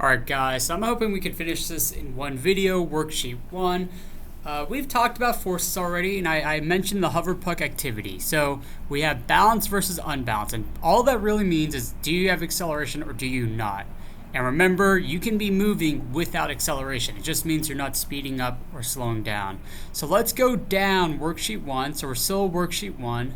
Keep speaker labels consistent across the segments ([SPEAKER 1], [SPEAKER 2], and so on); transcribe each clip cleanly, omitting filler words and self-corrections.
[SPEAKER 1] Alright guys, so I'm hoping we can finish this in one video, worksheet 1. We've talked about forces already, and I mentioned the hover puck activity. So we have balance versus unbalance, and all that really means is do you have acceleration or do you not? And remember, you can be moving without acceleration. It just means you're not speeding up or slowing down. So let's go down worksheet 1. So we're still worksheet 1,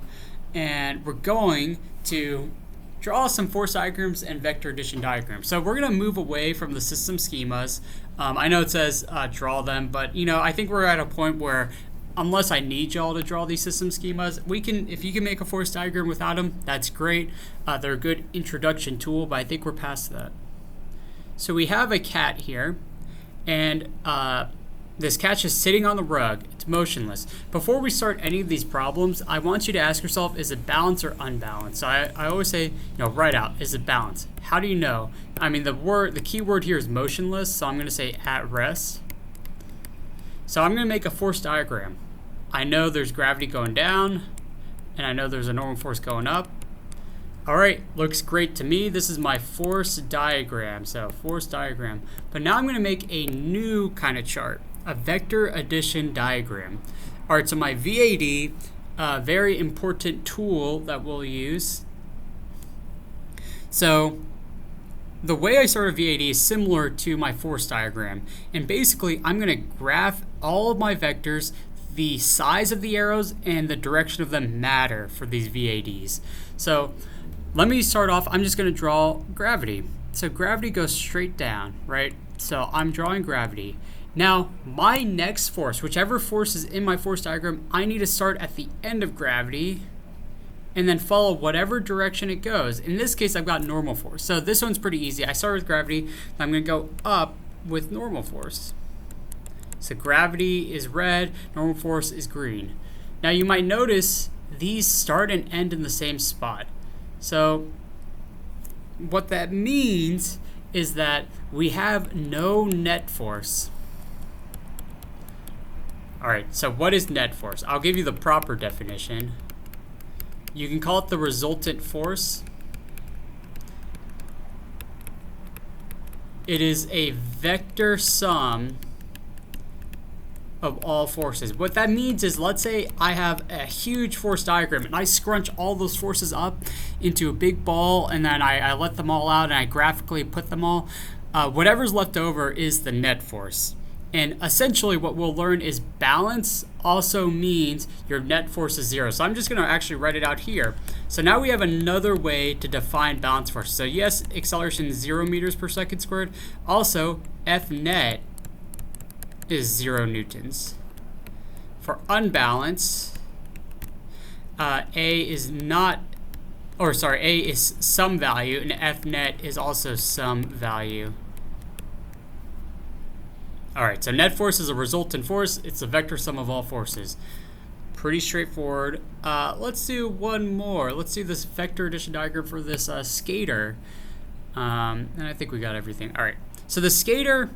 [SPEAKER 1] and we're going to draw some force diagrams and vector addition diagrams. So we're going to move away from the system schemas. I know it says draw them, but I think we're at a point where unless I need y'all to draw these system schemas, we can, if you can make a force diagram without them, that's great. They're a good introduction tool, but I think we're past that. So we have a cat here, and this cat's just sitting on the rug. It's motionless. Before we start any of these problems, I want you to ask yourself, is it balanced or unbalanced? So I always say, write out, is it balanced? How do you know? I mean, the key word here is motionless, so I'm going to say at rest. So I'm going to make a force diagram. I know there's gravity going down, and I know there's a normal force going up. All right, looks great to me. This is my force diagram. So force diagram. But now I'm going to make a new kind of chart, a vector addition diagram. All right, so my VAD, very important tool that we'll use. So the way I start a VAD is similar to my force diagram. And basically, I'm going to graph all of my vectors. The size of the arrows and the direction of them matter for these VADs. So let me start off. I'm just going to draw gravity. So gravity goes straight down, right? So I'm drawing gravity. Now, my next force, whichever force is in my force diagram, I need to start at the end of gravity and then follow whatever direction it goes. In this case, I've got normal force. So this one's pretty easy. I start with gravity. I'm going to go up with normal force. So gravity is red, normal force is green. Now you might notice these start and end in the same spot. So what that means is that we have no net force. All right, so what is net force? I'll give you the proper definition. You can call it the resultant force. It is a vector sum of all forces. What that means is, let's say I have a huge force diagram and I scrunch all those forces up into a big ball, and then I let them all out and I graphically put them all. Whatever's left over is the net force. And essentially what we'll learn is balance also means your net force is 0. So I'm just going to actually write it out here. So now we have another way to define balance force. So yes, acceleration is 0 meters per second squared. Also, F net is 0 newtons. For unbalance, A is some value, and F net is also some value. All right, so net force is a resultant force. It's a vector sum of all forces. Pretty straightforward. Let's do one more. Let's do this vector addition diagram for this skater. And I think we got everything. All right, so the skater,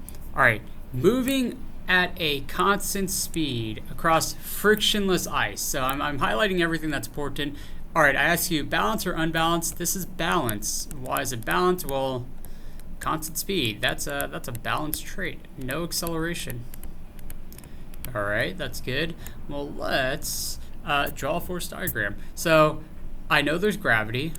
[SPEAKER 1] moving at a constant speed across frictionless ice. So I'm highlighting everything that's important. All right, I ask you, balance or unbalanced? This is balance. Why is it balanced? Well, constant speed. That's a balanced trait. No acceleration. All right, that's good. Well, let's draw a force diagram. So I know there's gravity.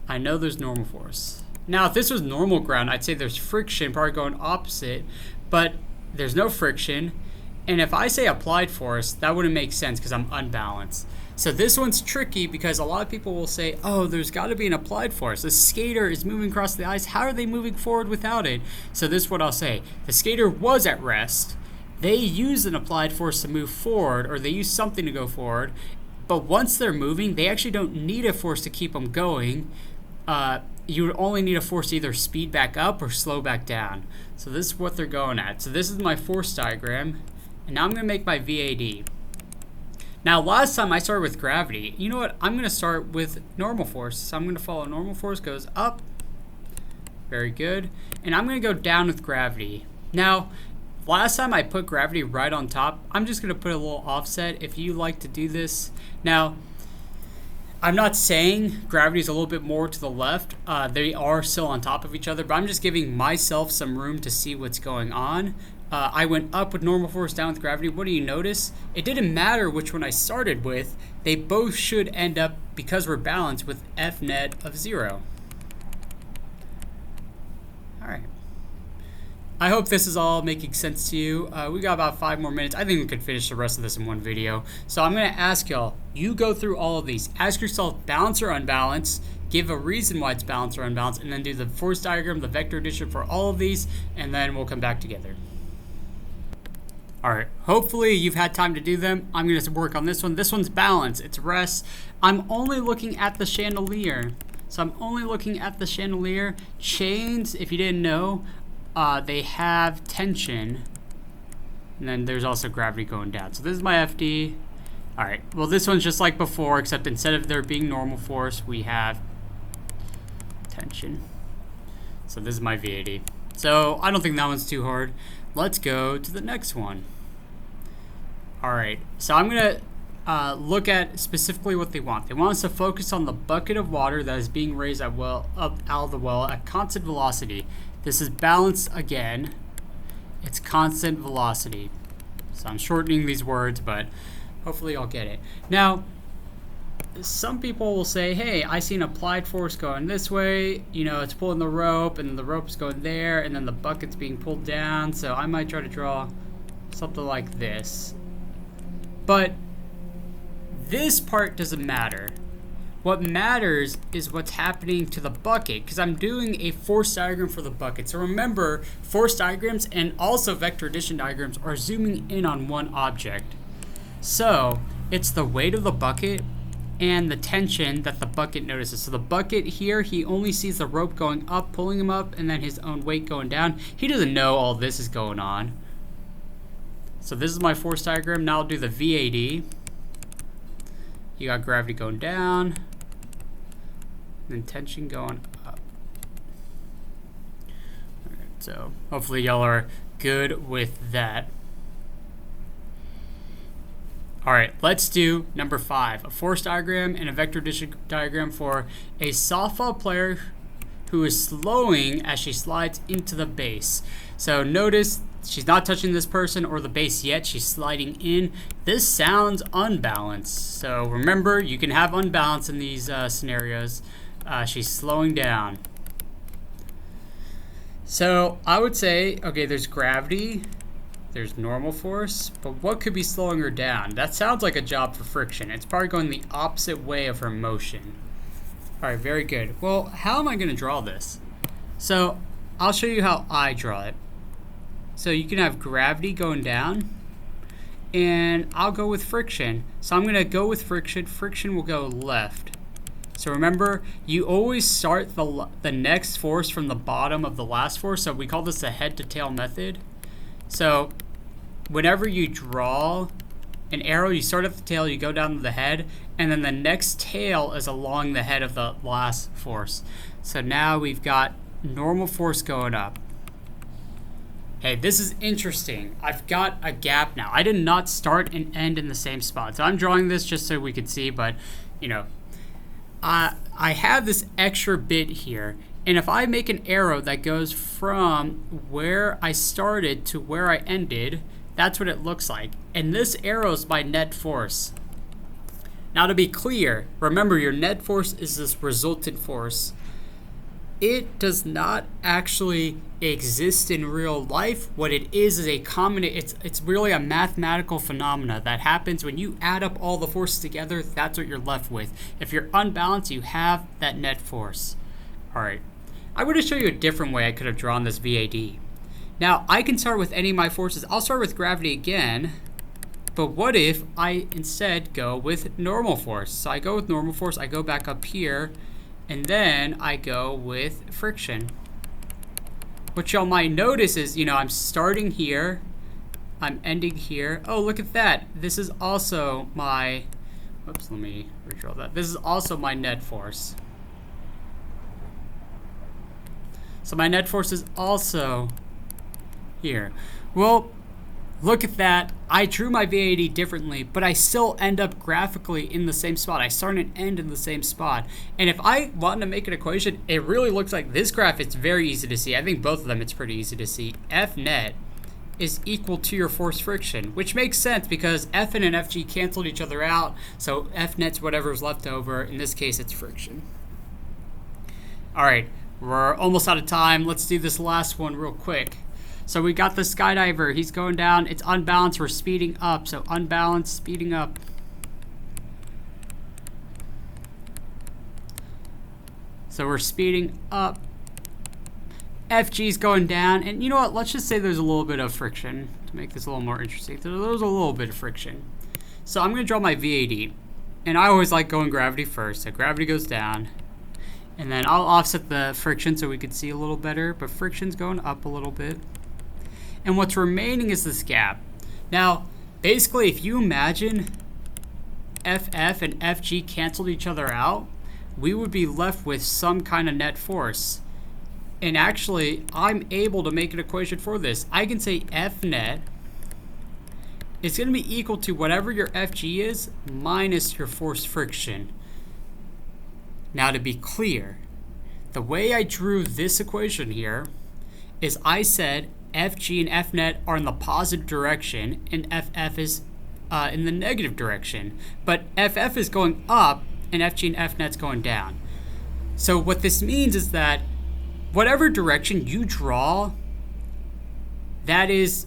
[SPEAKER 1] I know there's normal force. Now, if this was normal ground, I'd say there's friction, probably going opposite, but there's no friction. And if I say applied force, that wouldn't make sense because I'm unbalanced. So this one's tricky because a lot of people will say, oh, there's got to be an applied force. The skater is moving across the ice. How are they moving forward without it? So this is what I'll say. The skater was at rest. They use an applied force to move forward, or they use something to go forward. But once they're moving, they actually don't need a force to keep them going. You would only need a force to either speed back up or slow back down. So this is what they're going at. So this is my force diagram. And now I'm going to make my VAD. Now, last time I started with gravity. You know what? I'm going to start with normal force. So I'm going to follow normal force goes up. Very good. And I'm going to go down with gravity. Now, last time I put gravity right on top. I'm just going to put a little offset if you like to do this. Now, I'm not saying gravity is a little bit more to the left. They are still on top of each other, but I'm just giving myself some room to see what's going on. I went up with normal force, down with gravity. What do you notice? It didn't matter which one I started with. They both should end up, because we're balanced, with F net of 0. All right. I hope this is all making sense to you. We got about 5 more minutes. I think we could finish the rest of this in one video. So I'm going to ask y'all, you go through all of these. Ask yourself, balance or unbalance. Give a reason why it's balanced or unbalanced. And then do the force diagram, the vector addition for all of these. And then we'll come back together. All right, hopefully you've had time to do them. I'm going to work on this one. This one's balance. It's rest. I'm only looking at the chandelier. So I'm only looking at the chandelier. Chains, if you didn't know, they have tension. And then there's also gravity going down. So this is my FD. All right, well, this one's just like before, except instead of there being normal force, we have tension. So this is my VAD. So I don't think that one's too hard. Let's go to the next one. All right, so I'm gonna look at specifically what they want. They want us to focus on the bucket of water that is being raised up out of the well at constant velocity. This is balanced again. It's constant velocity. So I'm shortening these words, but hopefully y'all get it. Now, some people will say, hey, I see an applied force going this way. You know, it's pulling the rope, and the rope's going there, and then the bucket's being pulled down. So I might try to draw something like this. But this part doesn't matter. What matters is what's happening to the bucket, because I'm doing a force diagram for the bucket. So remember, force diagrams and also vector addition diagrams are zooming in on one object. So it's the weight of the bucket and the tension that the bucket notices. So the bucket here, he only sees the rope going up, pulling him up, and then his own weight going down. He doesn't know all this is going on. So this is my force diagram. Now I'll do the VAD. You got gravity going down, and tension going up. All right, so hopefully y'all are good with that. All right, let's do number 5, a force diagram and a vector addition diagram for a softball player who is slowing as she slides into the base. So notice she's not touching this person or the base yet. She's sliding in. This sounds unbalanced. So remember, you can have unbalance in these scenarios. She's slowing down. So I would say, okay, there's gravity. There's normal force, but what could be slowing her down? That sounds like a job for friction. It's probably going the opposite way of her motion. All right, very good. Well, how am I going to draw this? So I'll show you how I draw it. So you can have gravity going down, and I'll go with friction. So I'm going to go with friction. Friction will go left. So remember, you always start the next force from the bottom of the last force. So we call this the head to tail method. So whenever you draw an arrow, you start at the tail, you go down to the head, and then the next tail is along the head of the last force. So now we've got normal force going up. Hey, this is interesting. I've got a gap now. I did not start and end in the same spot. So I'm drawing this just so we could see, but you know, I have this extra bit here. And if I make an arrow that goes from where I started to where I ended, that's what it looks like. And this arrow is my net force. Now to be clear, remember your net force is this resultant force. It does not actually exist in real life. What it is a it's really a mathematical phenomena that happens when you add up all the forces together. That's what you're left with. If you're unbalanced, you have that net force. All right. I'm going to show you a different way I could have drawn this VAD. Now, I can start with any of my forces. I'll start with gravity again, but what if I instead go with normal force? So I go with normal force, I go back up here, and then I go with friction. What y'all might notice is, you know, I'm starting here, I'm ending here. Oh, look at that. This is also my, whoops, let me redraw that. This is also my net force. So my net force is also here. Well, Look at that. I drew my VAD differently, but I still end up graphically in the same spot. I start and end in the same spot. And if I want to make an equation, it really looks like this graph. It's very easy to see. I think both of them, it's pretty easy to see. F net is equal to your force friction, which makes sense because Fn and Fg canceled each other out. So F net's whatever's left over. In this case, it's friction. All right, we're almost out of time. Let's do this last one real quick. So we got the skydiver. He's going down. It's unbalanced. We're speeding up. So unbalanced, speeding up. So we're speeding up. FG's going down. And you know what? Let's just say there's a little bit of friction to make this a little more interesting. There's a little bit of friction. So I'm going to draw my VAD. And I always like going gravity first. So gravity goes down. And then I'll offset the friction so we could see a little better. But friction's going up a little bit. And what's remaining is this gap. Now, basically, if you imagine FF and FG canceled each other out, we would be left with some kind of net force. And actually, I'm able to make an equation for this. I can say F net is going to be equal to whatever your FG is minus your force friction. Now, to be clear, the way I drew this equation here is I said FG and F net are in the positive direction and FF is in the negative direction. But FF is going up and FG and F net's going down. So what this means is that whatever direction you draw, that's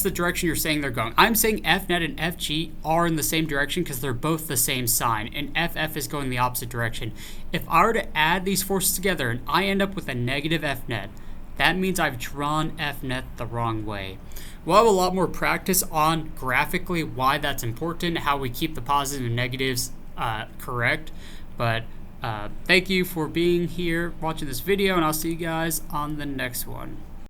[SPEAKER 1] the direction you're saying they're going. I'm saying F net and FG are in the same direction because they're both the same sign, and FF is going the opposite direction. If I were to add these forces together and I end up with a negative F net, that means I've drawn F net the wrong way. We'll have a lot more practice on graphically why that's important, how we keep the positives and negatives correct. But thank you for being here, watching this video, and I'll see you guys on the next one.